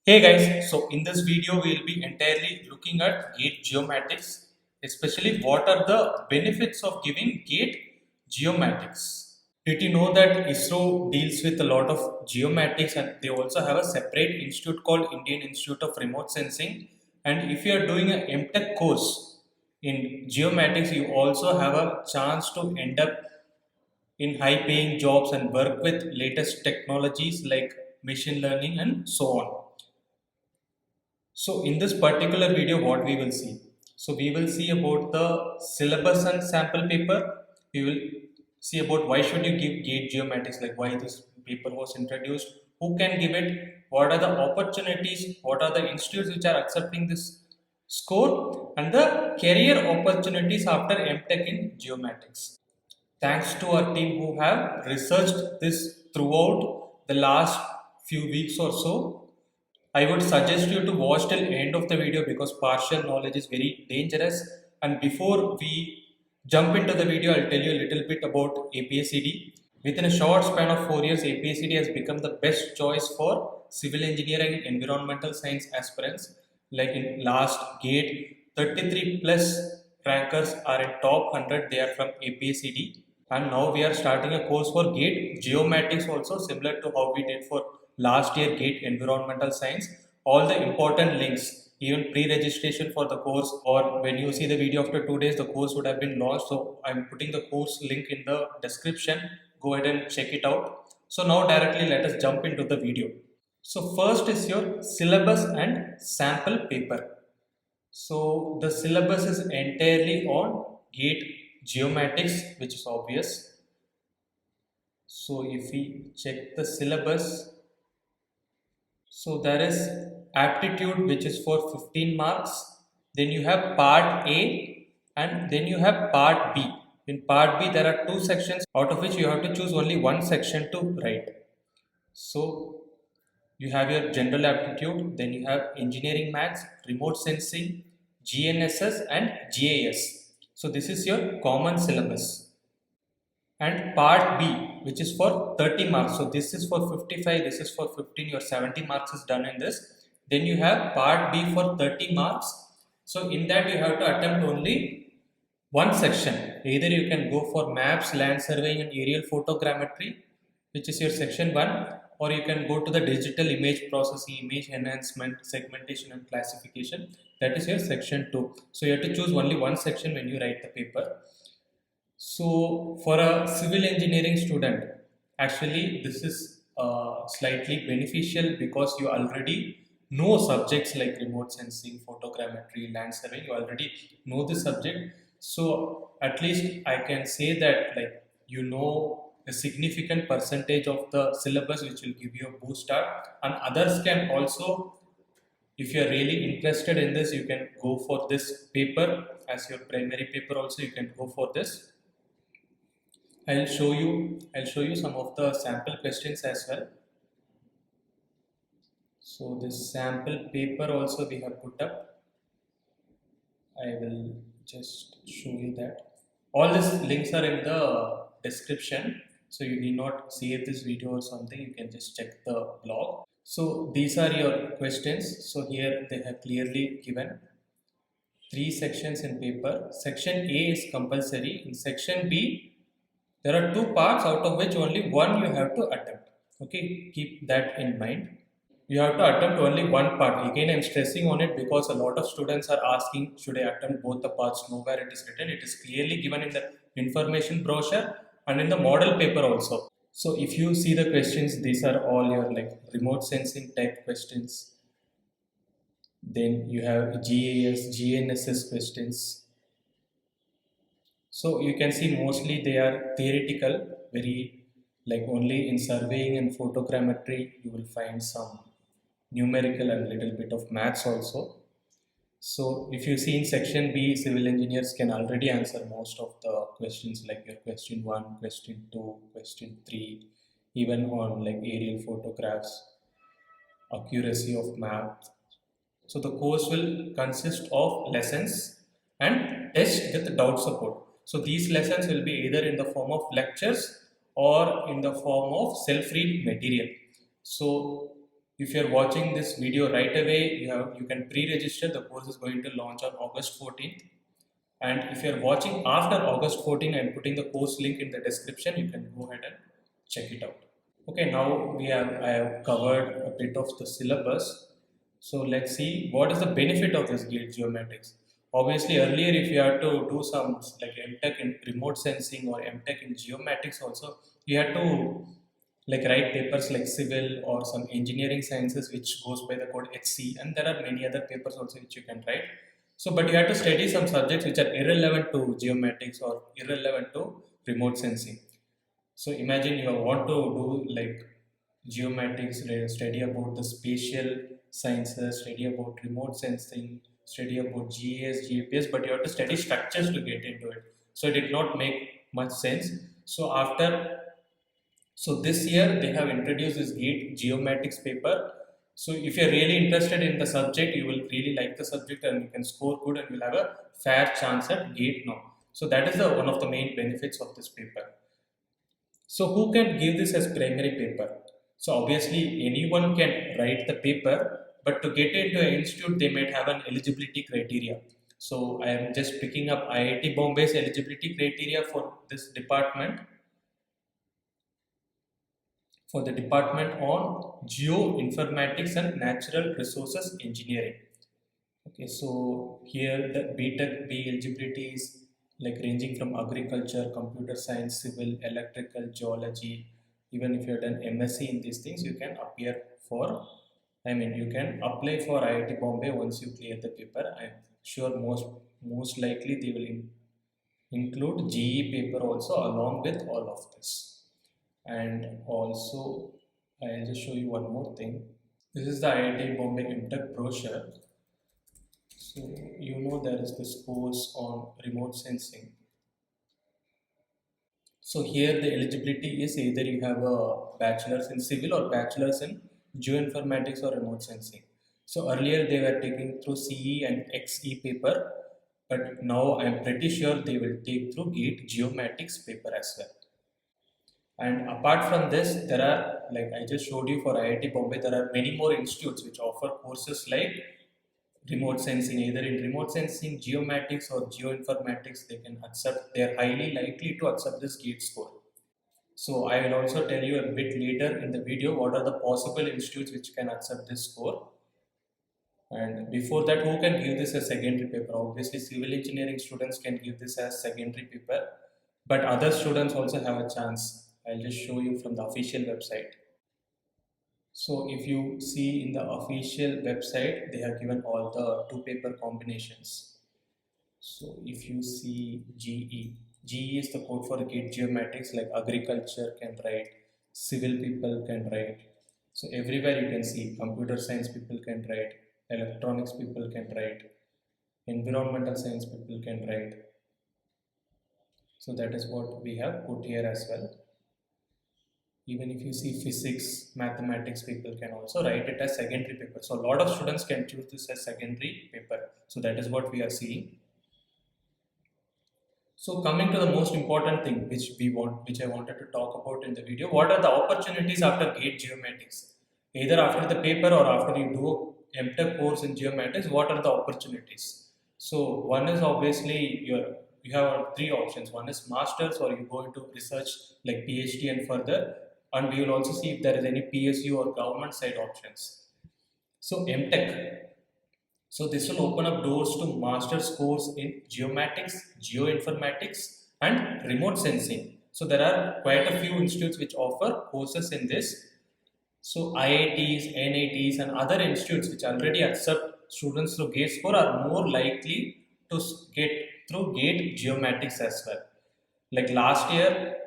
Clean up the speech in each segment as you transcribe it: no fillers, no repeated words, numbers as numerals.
Hey guys, so in this video we will be entirely looking at gate geomatics, especially what are the benefits of giving gate geomatics. Did you know that ISRO deals with a lot of geomatics and they also have a separate institute called Indian Institute of Remote Sensing, and if you are doing a MTech course in geomatics you also have a chance to end up in high paying jobs and work with latest technologies like machine learning and so on. So in this particular video, what we will see? So we will see about the syllabus and sample paper. We will see about why should you give gate geomatics, like why this paper was introduced, who can give it, what are the opportunities, what are the institutes which are accepting this score, and the career opportunities after MTech in geomatics. Thanks to our team who have researched this throughout the last few weeks or so, I would suggest you to watch till end of the video because partial knowledge is very dangerous. And before we jump into the video, I'll tell you a little bit about APSCD. Within a short span of 4 years, APSCD has become the best choice for civil engineering and environmental science aspirants. Like in last gate, 33 plus rankers are in top 100. They are from APSCD, and now we are starting a course for gate geomatics also, similar to how we did for last year gate environmental science. All the important links, even pre-registration for the course, or when you see the video after 2 days the course would have been launched, so I'm putting the course link in the description. Go ahead and check it out. So now directly let us jump into the video. So first is your syllabus and sample paper. So the syllabus is entirely on gate geomatics, which is obvious. So if we check the syllabus, so there is aptitude which is for 15 marks. Then you have part A and then you have part B. In part B there are two sections out of which you have to choose only one section to write. So you have your general aptitude, then you have engineering maths, remote sensing, GNSS and GIS. So this is your common syllabus. And part B, which is for 30 marks. So this is for 55, this is for 15, your 70 marks is done in this. Then you have part B for 30 marks. So in that you have to attempt only one section. Either you can go for maps, land surveying and aerial photogrammetry, which is your section 1, or you can go to the digital image processing, image enhancement, segmentation and classification. That is your section 2. So you have to choose only one section when you write the paper. So, for a civil engineering student, actually, this is slightly beneficial because you already know subjects like remote sensing, photogrammetry, land surveying. You already know the subject. So, at least I can say that, like, you know a significant percentage of the syllabus, which will give you a boost start, and others can also, if you are really interested in this, you can go for this paper as your primary paper. Also, you can go for this. I'll show you some of the sample questions as well. So this sample paper also we have put up. I will just show you that. All these links are in the description. So you need not save this video or something. You can just check the blog. So these are your questions. So here they have clearly given three sections in paper. Section A is compulsory. In section B, there are two parts out of which only one you have to attempt. Okay, keep that in mind. You have to attempt only one part. Again, I'm stressing on it because a lot of students are asking, should I attempt both the parts? Nowhere it is written. It is clearly given in the information brochure and in the model paper also. So if you see the questions, these are all your like remote sensing type questions. Then you have GIS, GNSS questions. So you can see mostly they are theoretical, very like only in surveying and photogrammetry you will find some numerical and little bit of maths also. So if you see in section B, civil engineers can already answer most of the questions like your question 1, question 2, question 3, even on like aerial photographs, accuracy of map. So the course will consist of lessons and test with doubt support. So these lessons will be either in the form of lectures or in the form of self-read material. So if you're watching this video right away, you can pre-register. The course is going to launch on August 14th. And if you're watching after August 14th, I'm putting the course link in the description. You can go ahead and check it out. Okay, now I have covered a bit of the syllabus. So let's see what is the benefit of this gate geomatics. Obviously, earlier if you had to do some like MTech in remote sensing or MTech in geomatics also, you had to like write papers like civil or some engineering sciences which goes by the code HC, and there are many other papers also which you can write. So, but you have to study some subjects which are irrelevant to geomatics or irrelevant to remote sensing. So imagine you want to do like geomatics, study about the spatial sciences, study about remote sensing, study about GIS, GPS, but you have to study structures to get into it. So it did not make much sense. So this year they have introduced this GATE geomatics paper. So if you're really interested in the subject, you will really like the subject and you can score good and you'll have a fair chance at GATE now. So that is one of the main benefits of this paper. So who can give this as primary paper? So obviously anyone can write the paper, but to get into an institute, they might have an eligibility criteria. So I am just picking up IIT Bombay's eligibility criteria for this department. For the department on Geoinformatics and Natural Resources Engineering. Okay, so here the BTech B eligibility is like ranging from agriculture, computer science, civil, electrical, geology. Even if you have done MSc in these things, you can appear for, you can apply for IIT Bombay once you clear the paper. I'm sure most likely they will include GE paper also along with all of this. And also, I'll just show you one more thing. This is the IIT Bombay MTech brochure. So you know there is this course on remote sensing. So here the eligibility is either you have a bachelor's in civil or bachelor's in geoinformatics or remote sensing. So earlier they were taking through CE and XE paper, but now I'm pretty sure they will take through GATE geomatics paper as well. And apart from this, there are, like I just showed you for IIT Bombay, there are many more institutes which offer courses like remote sensing, either in remote sensing, geomatics or geoinformatics. They can accept, they are highly likely to accept this GATE score. So I will also tell you a bit later in the video what are the possible institutes which can accept this score. And before that, who can give this as secondary paper? Obviously, civil engineering students can give this as secondary paper, but other students also have a chance. I'll just show you from the official website. So if you see in the official website, they have given all the two paper combinations. So if you see GE is the code for GATE geomatics, like agriculture can write, civil people can write. So everywhere you can see computer science people can write, electronics people can write, environmental science people can write. So that is what we have put here as well. Even if you see physics, mathematics, people can also write it as secondary paper. So a lot of students can choose this as secondary paper. So that is what we are seeing. So coming to the most important thing which I wanted to talk about in the video, what are the opportunities after GATE geomatics? Either after the paper or after you do MTech course in geomatics, what are the opportunities? So one is obviously you have three options. One is masters, or you go into research like PhD and further, and we will also see if there is any PSU or government side options. So MTech. So this will open up doors to master's course in geomatics, geoinformatics, and remote sensing. So there are quite a few institutes which offer courses in this. So IITs, NITs, and other institutes which already accept students through GATE score are more likely to get through GATE geomatics as well. Like last year,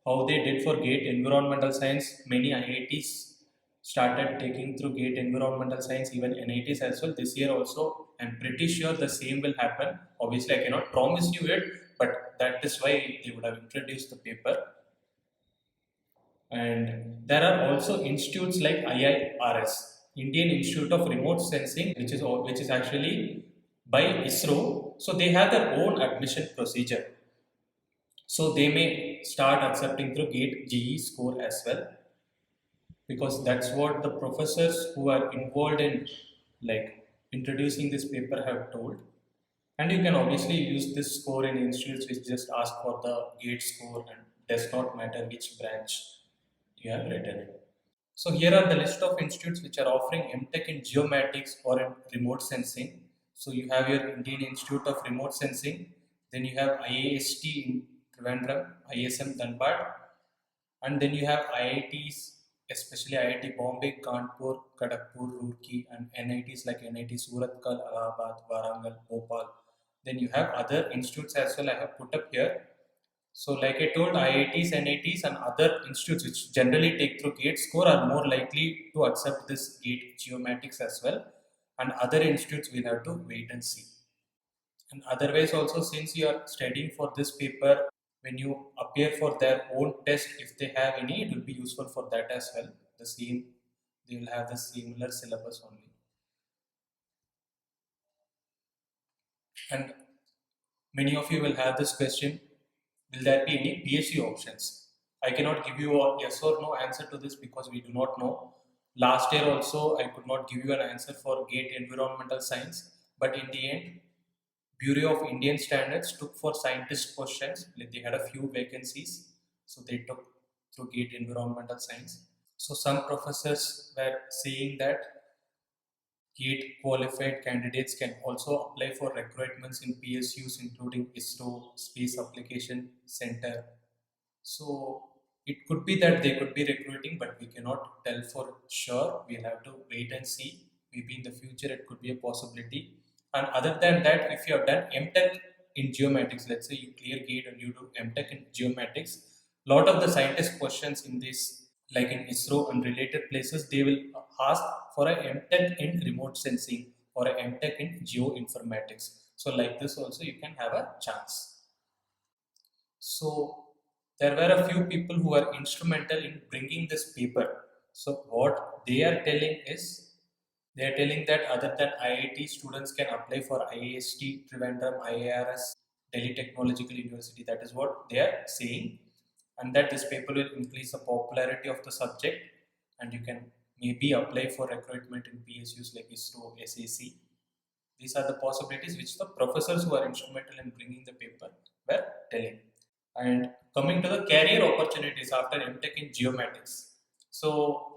how they did for GATE environmental science, many IITs started taking through GATE environmental science, even NITs as well. This year also, I'm pretty sure the same will happen. Obviously, I cannot promise you it, but that is why they would have introduced the paper. And there are also institutes like IIRS, Indian Institute of Remote Sensing, which is actually by ISRO. So they have their own admission procedure. So they may start accepting through GATE GE score as well. because that's what the professors who are involved in like introducing this paper have told. And you can obviously use this score in institutes which just ask for the gate score and does not matter which branch you have written in. So here are the list of institutes which are offering MTech in geomatics or in remote sensing. So you have your Indian Institute of Remote Sensing, then you have IAST in Trivandrum, ISM Dhanbad, and then you have IITs, especially IIT Bombay, Kanpur, Kharagpur, Roorkee, and NITs like NIT Surathkal, Allahabad, Warangal, Bhopal. Then you have other institutes as well I have put up here. So, like I told, IITs, NITs, and other institutes which generally take through GATE score are more likely to accept this GATE geomatics as well, and other institutes will have to wait and see. And otherwise, also, since you are studying for this paper, when you appear for their own test, if they have any, it will be useful for that as well. The same, they will have the similar syllabus only. And many of you will have this question: will there be any PSU options? I cannot give you a yes or no answer to this because we do not know. Last year also, I could not give you an answer for GATE Environmental Science, but in the end, Bureau of Indian Standards took for scientist questions. Like they had a few vacancies, so they took through GATE Environmental Science. So some professors were saying that GATE qualified candidates can also apply for recruitments in PSUs, including ISRO, Space Application Center. So it could be that they could be recruiting, but we cannot tell for sure. We'll have to wait and see. Maybe in the future it could be a possibility. And other than that, if you have done MTech in geomatics, let's say you clear GATE and you do MTech in geomatics, lot of the scientist questions in this, like in ISRO and related places, they will ask for a MTech in remote sensing or a MTech in geoinformatics. So like this also you can have a chance. So there were a few people who are instrumental in bringing this paper. So what they are telling is they are telling that other than IIT, students can apply for IAST, Trivandrum, IARS, Delhi Technological University. That is what they are saying, and that this paper will increase the popularity of the subject, and you can maybe apply for recruitment in PSUs like ISRO, SAC. These are the possibilities which the professors who are instrumental in bringing the paper were telling. And coming to the career opportunities after MTech in geomatics. So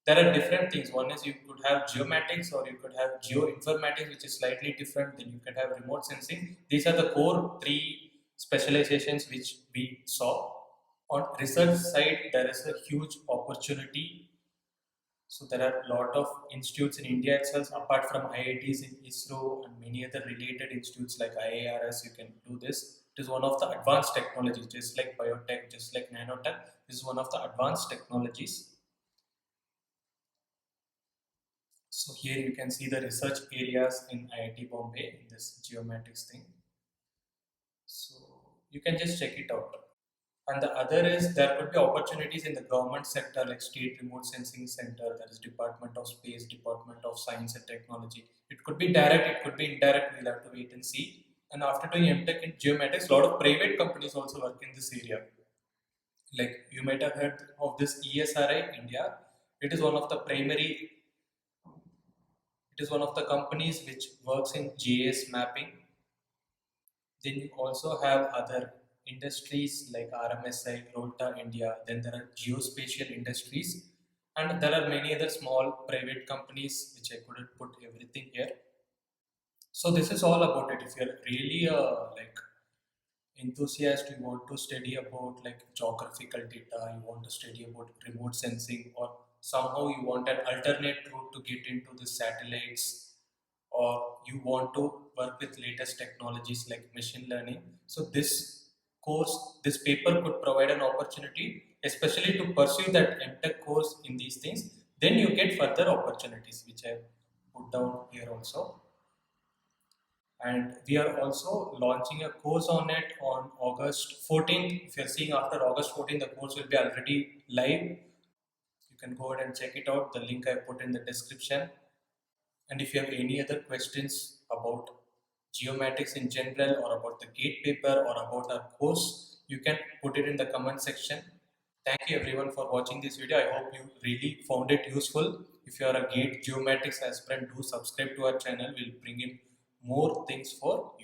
there are different things. One is you could have geomatics or you could have geoinformatics, which is slightly different. Then you could have remote sensing. These are the core three specializations which we saw. On research side, there is a huge opportunity. So there are a lot of institutes in India itself, apart from IITs in ISRO and many other related institutes like IARS, you can do this. It is one of the advanced technologies, just like biotech, just like nanotech. This is one of the advanced technologies. So here you can see the research areas in IIT Bombay in this geomatics thing. So you can just check it out. And the other is there could be opportunities in the government sector like State Remote Sensing Center, that is Department of Space, Department of Science and Technology. It could be direct, it could be indirect, we'll have to wait and see. And after doing MTech in geomatics, a lot of private companies also work in this area. Like you might have heard of this ESRI India. It is one of the primary, it is one of the companies which works in GIS mapping. Then you also have other industries like RMSI, Rolta India. Then there are geospatial industries, and there are many other small private companies which I couldn't put everything here. So this is all about it. If you're really like enthusiast, you want to study about like geographical data, you want to study about remote sensing, or somehow you want an alternate route to get into the satellites, or you want to work with latest technologies like machine learning. So this paper could provide an opportunity, especially to pursue that MTech course in these things. Then you get further opportunities, which I put down here also. And we are also launching a course on it on August 14th. If you're seeing after August 14th, the course will be already live. You can go ahead and check it out. The link I put in the description. And if you have any other questions about geomatics in general or about the GATE paper or about our course, you can put it in the comment section. Thank you everyone for watching this video. I hope you really found it useful. If you are a GATE Geomatics aspirant, do subscribe to our channel. We'll bring in more things for you.